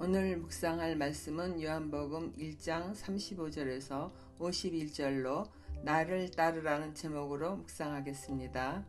오늘 묵상할 말씀은 요한복음 1장 35절에서 51절로 나를 따르라는 제목으로 묵상하겠습니다.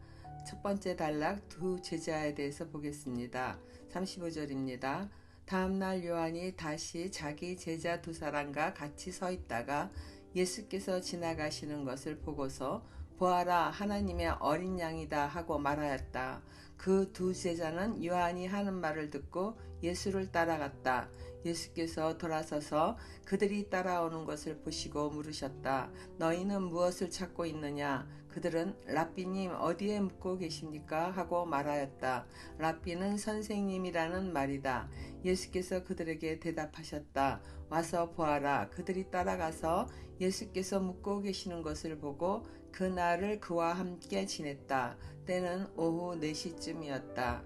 첫 번째 단락 두 제자에 대해서 보겠습니다. 35절입니다. 다음날 요한이 다시 자기 제자 두 사람과 같이 서 있다가 예수께서 지나가시는 것을 보고서 보아라, 하나님의 어린 양이다 하고 말하였다. 그 두 제자는 요한이 하는 말을 듣고 예수를 따라갔다. 예수께서 돌아서서 그들이 따라오는 것을 보시고 물으셨다. 너희는 무엇을 찾고 있느냐? 그들은 랍비님 어디에 묵고 계십니까? 하고 말하였다. 랍비는 선생님이라는 말이다. 예수께서 그들에게 대답하셨다. 와서 보아라. 그들이 따라가서 예수께서 묵고 계시는 것을 보고 그날을 그와 함께 지냈다. 때는 오후 4시쯤이었다.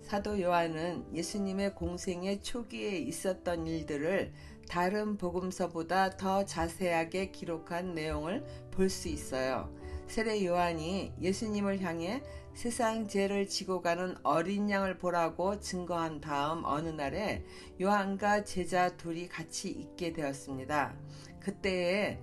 사도 요한은 예수님의 공생의 초기에 있었던 일들을 다른 복음서보다 더 자세하게 기록한 내용을 볼 수 있어요. 세례 요한이 예수님을 향해 세상 죄를 지고 가는 어린 양을 보라고 증거한 다음 어느 날에 요한과 제자 둘이 같이 있게 되었습니다. 그때에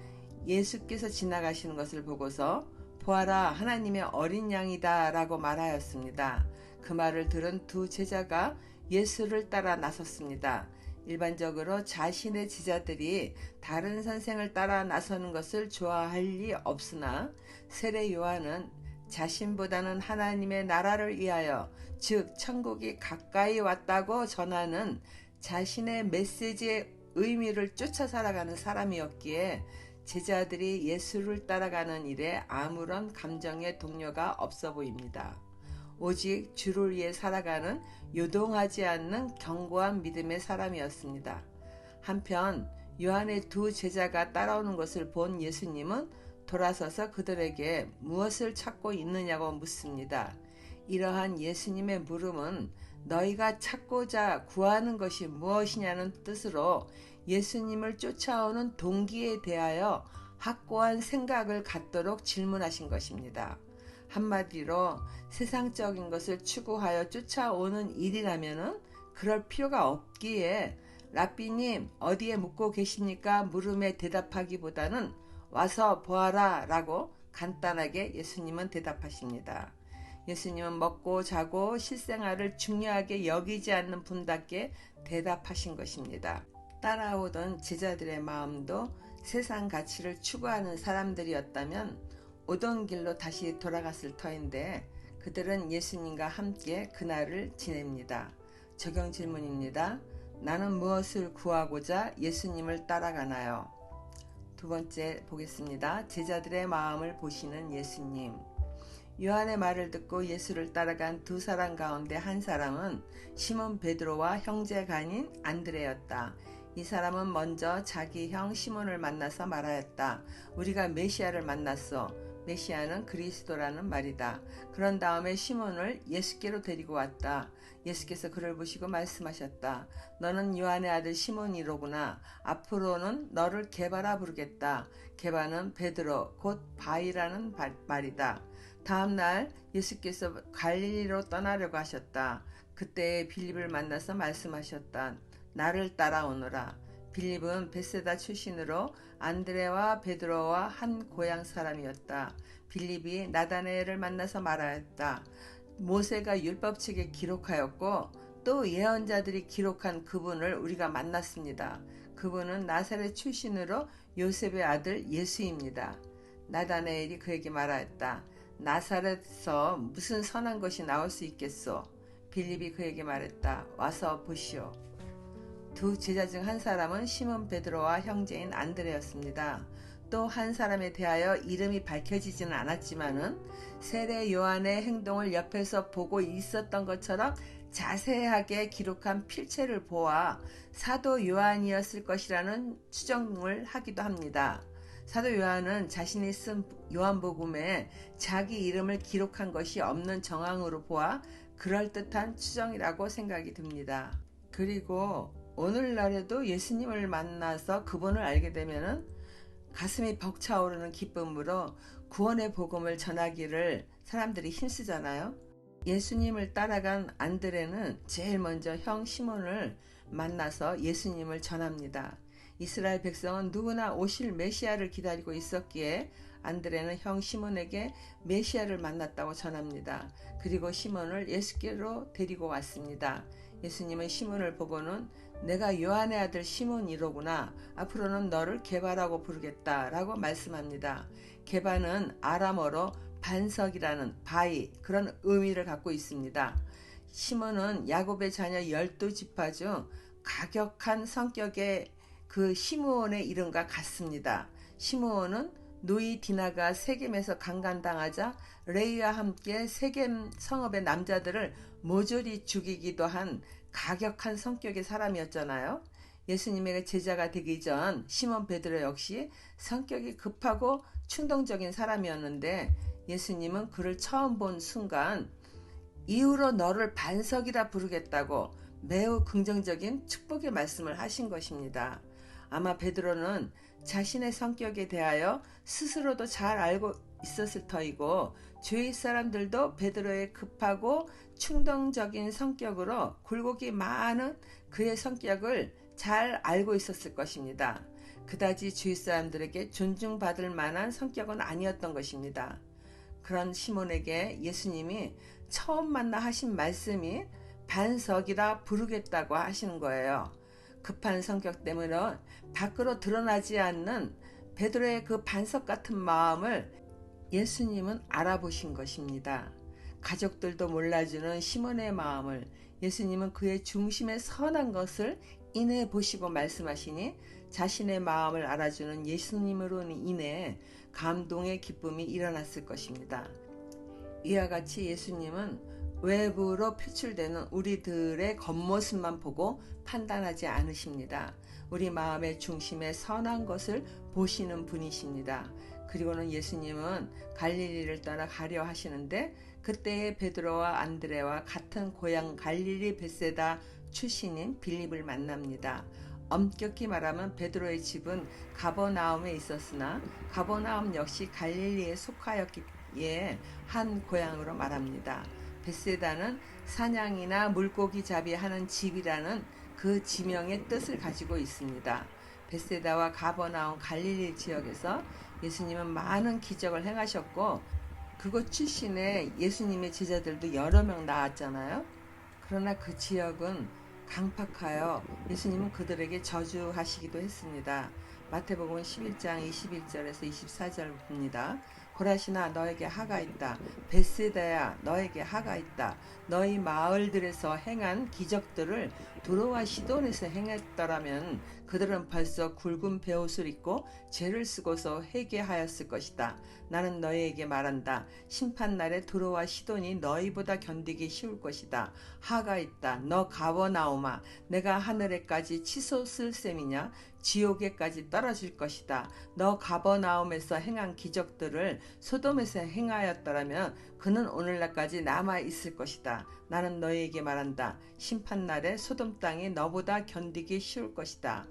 예수께서 지나가시는 것을 보고서 보아라, 하나님의 어린 양이다 라고 말하였습니다. 그 말을 들은 두 제자가 예수를 따라 나섰습니다. 일반적으로 자신의 제자들이 다른 선생을 따라 나서는 것을 좋아할 리 없으나 세례 요한은 자신보다는 하나님의 나라를 위하여, 즉 천국이 가까이 왔다고 전하는 자신의 메시지의 의미를 쫓아 살아가는 사람이었기에 제자들이 예수를 따라가는 일에 아무런 감정의 동요가 없어 보입니다. 오직 주를 위해 살아가는 요동하지 않는 견고한 믿음의 사람이었습니다. 한편 요한의 두 제자가 따라오는 것을 본 예수님은 돌아서서 그들에게 무엇을 찾고 있느냐고 묻습니다. 이러한 예수님의 물음은 너희가 찾고자 구하는 것이 무엇이냐는 뜻으로 예수님을 쫓아오는 동기에 대하여 확고한 생각을 갖도록 질문하신 것입니다. 한마디로 세상적인 것을 추구하여 쫓아오는 일이라면 그럴 필요가 없기에 랍비님 어디에 묵고 계십니까? 물음에 대답하기보다는 와서 보아라 라고 간단하게 예수님은 대답하십니다. 예수님은 먹고 자고 실생활을 중요하게 여기지 않는 분답게 대답하신 것입니다. 따라오던 제자들의 마음도 세상 가치를 추구하는 사람들이었다면 오던 길로 다시 돌아갔을 터인데 그들은 예수님과 함께 그날을 지냅니다. 적용 질문입니다. 나는 무엇을 구하고자 예수님을 따라가나요? 두 번째 보겠습니다. 제자들의 마음을 보시는 예수님. 요한의 말을 듣고 예수를 따라간 두 사람 가운데 한 사람은 시몬 베드로와 형제간인 안드레였다. 이 사람은 먼저 자기 형 시몬을 만나서 말하였다. 우리가 메시아를 만났어. 메시아는 그리스도라는 말이다. 그런 다음에 시몬을 예수께로 데리고 왔다. 예수께서 그를 보시고 말씀하셨다. 너는 요한의 아들 시몬이로구나. 앞으로는 너를 게바라 부르겠다. 게바는 베드로 곧 바위라는 말이다. 다음날 예수께서 갈릴리로 떠나려고 하셨다. 그때 빌립을 만나서 말씀하셨다. 나를 따라오너라. 빌립은 베세다 출신으로 안드레와 베드로와 한 고향 사람이었다. 빌립이 나다나엘을 만나서 말하였다. 모세가 율법책에 기록하였고 또 예언자들이 기록한 그분을 우리가 만났습니다. 그분은 나사렛 출신으로 요셉의 아들 예수입니다. 나다나엘이 그에게 말하였다. 나사렛에서 무슨 선한 것이 나올 수 있겠소? 빌립이 그에게 말했다. 와서 보시오. 두 제자 중 한 사람은 시몬 베드로와 형제인 안드레였습니다. 또 한 사람에 대하여 이름이 밝혀지지는 않았지만은 세례 요한의 행동을 옆에서 보고 있었던 것처럼 자세하게 기록한 필체를 보아 사도 요한이었을 것이라는 추정을 하기도 합니다. 사도 요한은 자신이 쓴 요한복음에 자기 이름을 기록한 것이 없는 정황으로 보아 그럴듯한 추정이라고 생각이 듭니다. 그리고 오늘날에도 예수님을 만나서 그분을 알게 되면은 가슴이 벅차오르는 기쁨으로 구원의 복음을 전하기를 사람들이 힘쓰잖아요. 예수님을 따라간 안드레는 제일 먼저 형 시몬을 만나서 예수님을 전합니다. 이스라엘 백성은 누구나 오실 메시아를 기다리고 있었기에 안드레는 형 시몬에게 메시아를 만났다고 전합니다. 그리고 시몬을 예수께로 데리고 왔습니다. 예수님은 시몬을 보고는 내가 요한의 아들 시몬이로구나. 앞으로는 너를 게바라고 부르겠다라고 말씀합니다. 게바는 아람어로 반석이라는 바위, 그런 의미를 갖고 있습니다. 시몬은 야곱의 자녀 12지파 중 가격한 성격의 그 시므온의 이름과 같습니다. 시므온은 노이 디나가 세겜에서 강간당하자 레위와 함께 세겜 성읍의 남자들을 모조리 죽이기도 한 가격한 성격의 사람이었잖아요. 예수님에게 제자가 되기 전 시몬 베드로 역시 성격이 급하고 충동적인 사람이었는데 예수님은 그를 처음 본 순간 이후로 너를 반석이라 부르겠다고 매우 긍정적인 축복의 말씀을 하신 것입니다. 아마 베드로는 자신의 성격에 대하여 스스로도 잘 알고 있었을 터이고 주위 사람들도 베드로의 급하고 충동적인 성격으로 굴곡이 많은 그의 성격을 잘 알고 있었을 것입니다. 그다지 주위 사람들에게 존중받을 만한 성격은 아니었던 것입니다. 그런 시몬에게 예수님이 처음 만나 하신 말씀이 반석이라 부르겠다고 하시는 거예요. 급한 성격 때문에 밖으로 드러나지 않는 베드로의 그 반석 같은 마음을 예수님은 알아보신 것입니다. 가족들도 몰라주는 시몬의 마음을 예수님은 그의 중심에 선한 것을 인해 보시고 말씀하시니 자신의 마음을 알아주는 예수님으로 인해 감동의 기쁨이 일어났을 것입니다. 이와 같이 예수님은 외부로 표출되는 우리들의 겉모습만 보고 판단하지 않으십니다. 우리 마음의 중심에 선한 것을 보시는 분이십니다. 그리고는 예수님은 갈릴리를 떠나 가려 하시는데 그때의 베드로와 안드레와 같은 고향 갈릴리 벳세다 출신인 빌립을 만납니다. 엄격히 말하면 베드로의 집은 가버나움에 있었으나 가버나움 역시 갈릴리에 속하였기에 한 고향으로 말합니다. 벳세다는 사냥이나 물고기 잡이하는 집이라는 그 지명의 뜻을 가지고 있습니다. 벳세다와 가버나움 갈릴리 지역에서 예수님은 많은 기적을 행하셨고 그곳 출신의 예수님의 제자들도 여러 명 나왔잖아요. 그러나 그 지역은 강팍하여 예수님은 그들에게 저주하시기도 했습니다. 마태복음 11장 21절에서 24절입니다. 고라시나 너에게 하가 있다. 벳세다야 너에게 하가 있다. 너희 마을들에서 행한 기적들을 두로와 시돈에서 행했더라면 그들은 벌써 굵은 베옷을 입고 죄를 쓰고서 회개하였을 것이다. 나는 너희에게 말한다. 심판날에 두로와 시돈이 너희보다 견디기 쉬울 것이다. 하가 있다. 너 가버나움아 내가 하늘에까지 치솟을 셈이냐 지옥에까지 떨어질 것이다. 너 가버나움에서 행한 기적들을 소돔에서 행하였더라면 그는 오늘날까지 남아 있을 것이다. 나는 너희에게 말한다. 심판날에 소돔 땅이 너보다 견디기 쉬울 것이다.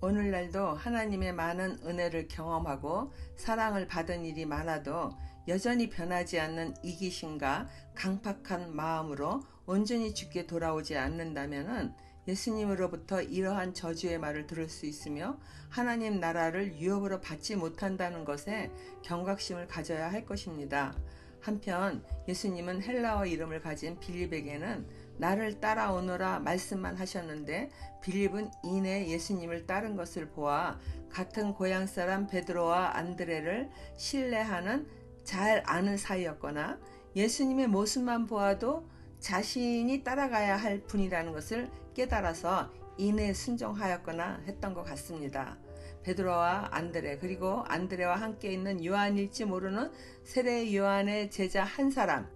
오늘날도 하나님의 많은 은혜를 경험하고 사랑을 받은 일이 많아도 여전히 변하지 않는 이기심과 강팍한 마음으로 온전히 주께 돌아오지 않는다면 예수님으로부터 이러한 저주의 말을 들을 수 있으며 하나님 나라를 유업으로 받지 못한다는 것에 경각심을 가져야 할 것입니다. 한편 예수님은 헬라어 이름을 가진 빌립에게는 나를 따라오너라 말씀만 하셨는데 빌립은 이내 예수님을 따른 것을 보아 같은 고향 사람 베드로와 안드레를 신뢰하는 잘 아는 사이였거나 예수님의 모습만 보아도 자신이 따라가야 할 분이라는 것을 깨달아서 이내 순종하였거나 했던 것 같습니다. 베드로와 안드레 그리고 안드레와 함께 있는 요한일지 모르는 세례 요한의 제자 한 사람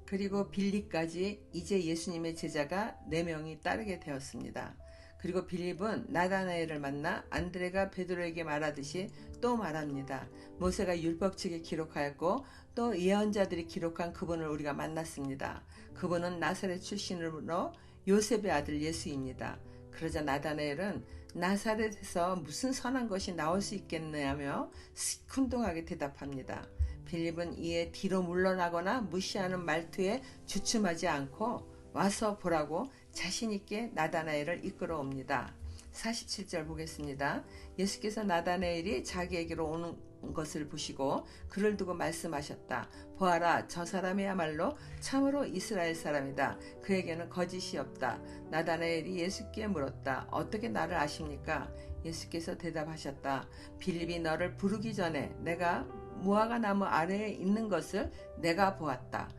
그리고 빌립까지 이제 예수님의 제자가 4명이 따르게 되었습니다. 그리고 빌립은 나다나엘을 만나 안드레가 베드로에게 말하듯이 또 말합니다. 모세가 율법책에 기록하였고 또 예언자들이 기록한 그분을 우리가 만났습니다. 그분은 나사렛 출신으로 요셉의 아들 예수입니다. 그러자 나다나엘은 나사렛에서 무슨 선한 것이 나올 수 있겠느냐며 시큰둥하게 대답합니다. 빌립은 이에 뒤로 물러나거나 무시하는 말투에 주춤하지 않고 와서 보라고 자신있게 나다나엘을 이끌어옵니다. 47절 보겠습니다. 예수께서 나다나엘이 자기에게로 오는 것을 보시고 그를 두고 말씀하셨다. 보아라, 저 사람이야말로 참으로 이스라엘 사람이다. 그에게는 거짓이 없다. 나다나엘이 예수께 물었다. 어떻게 나를 아십니까? 예수께서 대답하셨다. 빌립이 너를 부르기 전에 내가 무화과 나무 아래에 있는 것을 내가 보았다.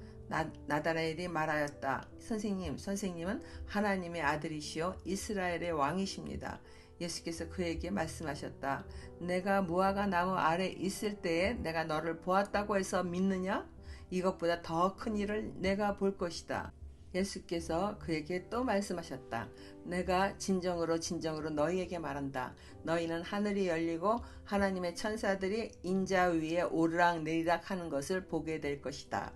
나다나엘이 말하였다. 선생님은 하나님의 아들이시요 이스라엘의 왕이십니다. 예수께서 그에게 말씀하셨다. 내가 무화과 나무 아래 있을 때에 내가 너를 보았다고 해서 믿느냐? 이것보다 더 큰 일을 내가 볼 것이다. 예수께서 그에게 또 말씀하셨다. 내가 진정으로 너희에게 말한다. 너희는 하늘이 열리고 하나님의 천사들이 인자 위에 오르락내리락 하는 것을 보게 될 것이다.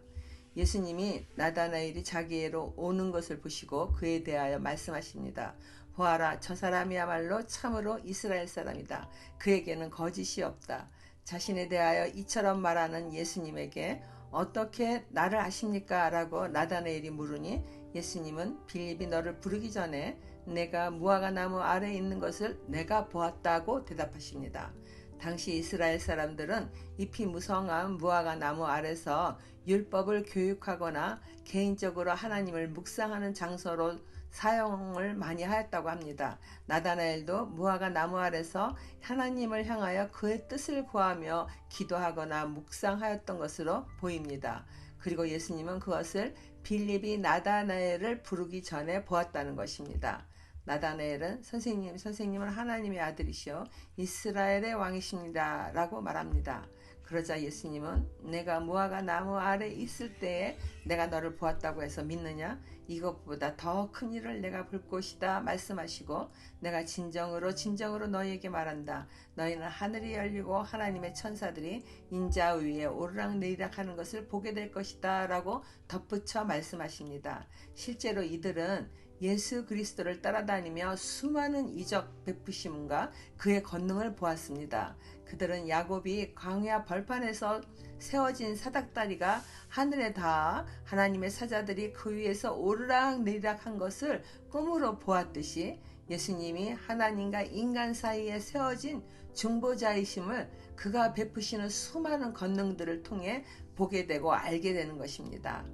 예수님이 나다나엘이 자기에게로 오는 것을 보시고 그에 대하여 말씀하십니다. 보아라, 저 사람이야말로 참으로 이스라엘 사람이다. 그에게는 거짓이 없다. 자신에 대하여 이처럼 말하는 예수님에게 어떻게 나를 아십니까? 라고 나다나엘이 물으니 예수님은 빌립이 너를 부르기 전에 내가 무화과 나무 아래에 있는 것을 내가 보았다고 대답하십니다. 당시 이스라엘 사람들은 잎이 무성한 무화과 나무 아래서 율법을 교육하거나 개인적으로 하나님을 묵상하는 장소로 사용을 많이 하였다고 합니다. 나다나엘도 무화과 나무 아래서 하나님을 향하여 그의 뜻을 구하며 기도하거나 묵상하였던 것으로 보입니다. 그리고 예수님은 그것을 빌립이 나다나엘을 부르기 전에 보았다는 것입니다. 나다나엘은 선생님은 하나님의 아들이시오 이스라엘의 왕이십니다 라고 말합니다. 그러자 예수님은 내가 무화과 나무 아래 있을 때에 내가 너를 보았다고 해서 믿느냐? 이것보다 더 큰 일을 내가 볼 것이다 말씀하시고 내가 진정으로 너희에게 말한다. 너희는 하늘이 열리고 하나님의 천사들이 인자 위에 오르락내리락 하는 것을 보게 될 것이다 라고 덧붙여 말씀하십니다. 실제로 이들은 예수 그리스도를 따라다니며 수많은 이적 베푸심과 그의 권능을 보았습니다. 그들은 야곱이 광야 벌판에서 세워진 사닥다리가 하늘에 닿아 하나님의 사자들이 그 위에서 오르락내리락 한 것을 꿈으로 보았듯이 예수님이 하나님과 인간 사이에 세워진 중보자이심을 그가 베푸시는 수많은 권능들을 통해 보게 되고 알게 되는 것입니다.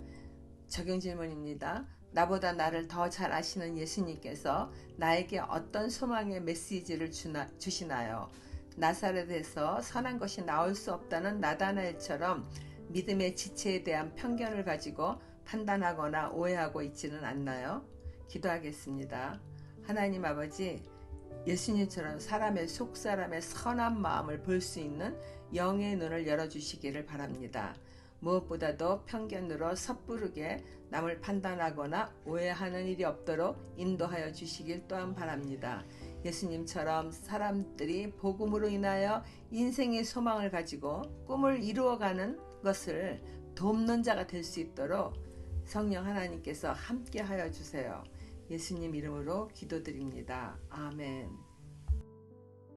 적용 질문입니다. 나보다 나를 더 잘 아시는 예수님께서 나에게 어떤 소망의 메시지를 주시나요? 나사렛에서 선한 것이 나올 수 없다는 나다나엘처럼 믿음의 지체에 대한 편견을 가지고 판단하거나 오해하고 있지는 않나요? 기도하겠습니다. 하나님 아버지, 예수님처럼 사람의 속사람의 선한 마음을 볼 수 있는 영의 눈을 열어주시기를 바랍니다. 무엇보다도 편견으로 섣부르게 남을 판단하거나 오해하는 일이 없도록 인도하여 주시길 또한 바랍니다. 예수님처럼 사람들이 복음으로 인하여 인생의 소망을 가지고 꿈을 이루어가는 것을 돕는 자가 될 수 있도록 성령 하나님께서 함께 하여 주세요. 예수님 이름으로 기도드립니다. 아멘.